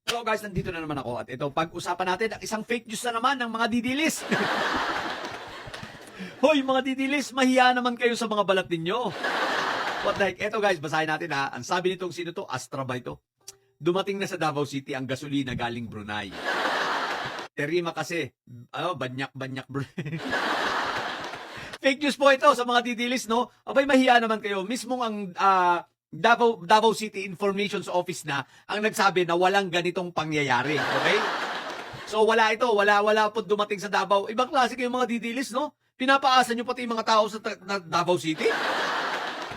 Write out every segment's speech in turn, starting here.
So guys, nandito na naman ako at ito, pag-usapan natin ang isang fake news na naman ng mga didilis. Hoy mga didilis, mahiya naman kayo sa mga balat ninyo. What the heck? Ito guys, basahin natin ha. Ang sabi nitong sino to? Astra ba ito? Dumating na sa Davao City ang gasolina galing Brunei. Terima kasi, banyak-banyak Brunei. Fake news po ito sa mga didilis, no? Abay, mahiya naman kayo. Mismong ang Davao City Information Office na ang nagsabi na walang ganitong pangyayari. Okay? So wala ito, wala po dumating sa Davao. Ibang klase kayo mga didilis, no? Pinapaasa nyo pati yung mga tao sa Davao City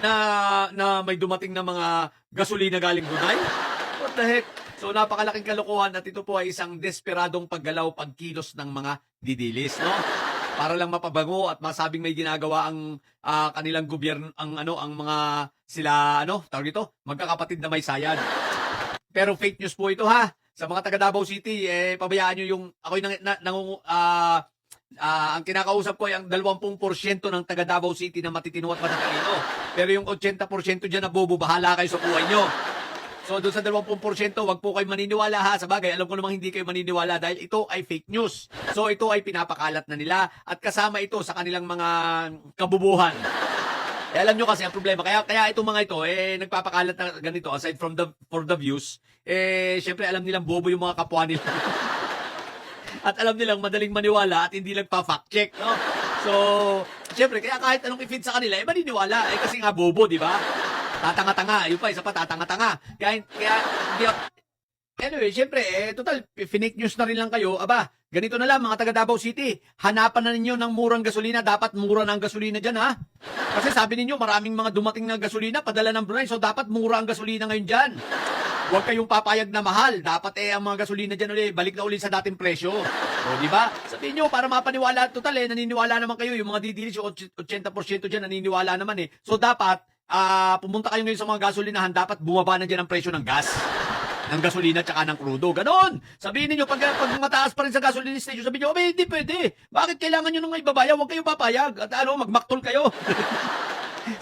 na may dumating na mga gasolina galing Brunei. What the heck? So napakalaking kalokohan at ito po ay isang desperadong paggalaw pagkilos ng mga didilis, no? Para lang mapabango at masabing may ginagawa ang kanilang gobyerno, ang mga sila tawag ito, magkakapatid na may sayad. Pero fake news po ito ha. Sa mga taga Davao City, pabayaan nyo yung ang kinakausap ko ay ang 20% ng taga Davao City na matitino at matatalino. Pero yung 80% dyan na bobo, bahala kayo sa buhay nyo. So doon sa 20%, wag po kayo maniniwala ha. Sa bagay, alam ko namang hindi kayo maniniwala dahil ito ay fake news. So ito ay pinapakalat na nila at kasama ito sa kanilang mga kabubuhan. Alam nyo kasi ang problema, kaya itong mga ito, nagpapakalat na ganito, aside from for the views, syempre alam nilang bobo yung mga kapwa nila. At alam nilang madaling maniwala at hindi lang pa-fact check, no? So, syempre, kaya kahit anong i-feed sa kanila, maniniwala. Kasi nga bobo, di ba? Tatanga-tanga. Yun pa, isa pa, tatanga-tanga. Anyway, syempre, total, fake news na rin lang kayo. Aba, ganito na lang, mga taga Davao City. Hanapan na ninyo ng murang gasolina. Dapat mura na ang gasolina dyan, ha? Kasi sabi ninyo, maraming mga dumating na gasolina, padala ng Brunei. So, dapat mura ang gasolina ngayon dyan. Huwag kayong papayag na mahal. Dapat ang mga gasolina dyan ulit, balik na ulit sa dating presyo. O, di ba? Sabihin nyo, para mapaniwala, total naniniwala naman kayo. Yung mga didilis, yung 80% dyan, naniniwala naman eh. So, dapat, pumunta kayo ngayon sa mga gasolinahan, dapat bumaba na dyan ang presyo ng gas. Ng gasolina tsaka ng krudo. Ganon! Sabihin niyo pag mataas pa rin sa gasolina station, sabihin niyo, hindi pwede. Bakit kailangan nyo nang ibabaya? Huwag kayong papayag. At magmaktol kayo.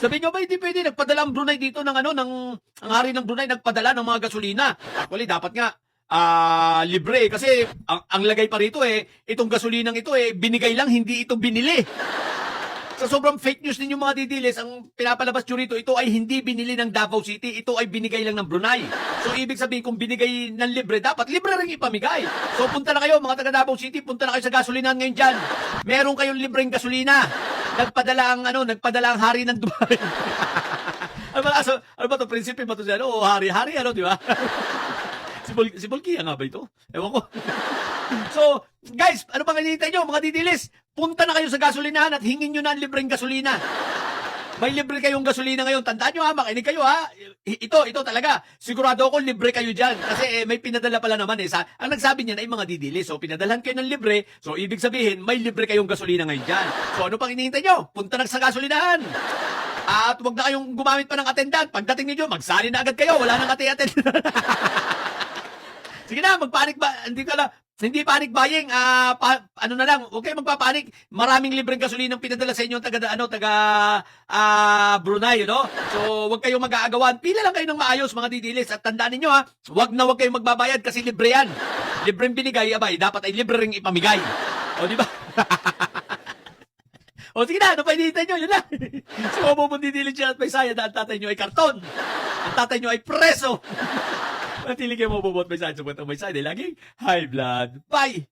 Sabihin nyo, hindi pwede. Nagpadala ang Brunei dito ang hari ng Brunei nagpadala ng mga gasolina. Actually, dapat nga, libre. Kasi, ang lagay pa rito itong gasolinang ito binigay lang, hindi ito binili. Sa sobrang fake news ninyo mga didilis, ang pinapalabas nyo rito, ito ay hindi binili ng Davao City, ito ay binigay lang ng Brunei. So ibig sabihin, kung binigay ng libre, dapat libre rin ipamigay. So punta na kayo, mga taga Davao City, punta na kayo sa gasolinahan ngayon dyan. Meron kayong libreng gasolina. Nagpadala ang hari ng Dubai. ano ba to? Prinsipe ba to siya? Hari, di ba? Si Bolkia nga ba ito? Ewan ko. So, guys, ano pang hinihintay nyo, mga didilis? Punta na kayo sa gasolinahan at hingin nyo na ang libreng gasolina. May libre kayong gasolina ngayon. Tandaan nyo makinig kayo ha. Ito talaga. Sigurado ako libre kayo dyan. Kasi may pinadala pala naman ang nagsabi niyan ay mga didilis. So, pinadalhan kayo ng libre. So, ibig sabihin, may libre kayong gasolina ngayon dyan. So, ano pang hinihintay nyo? Punta na sa gasolinahan. At huwag na kayong gumamit pa ng attendant. Pagdating niyo, magsali na agad kayo. Wala nang attendant. Sige na, magpanik ba? Hindi panic buying, na lang, huwag kayong magpapanik. Maraming libreng gasolinang pinadala sa inyo taga Brunei, no? So, huwag kayong mag-aagawan. Pila lang kayo ng maayos, mga didilis. At tandaan niyo huwag kayong magbabayad kasi libre yan. Libreng binigay, dapat ay libre ring ipamigay. O, di ba? O, sige na, ano pa hinihintay nyo? Yun na. Si Mabubong didilis siya at may sayad na ang tatay nyo ay karton. Ang tatay nyo ay preso. Natili kayo mabubot may sayad sa buwan may sayad. Laging high blood. Bye!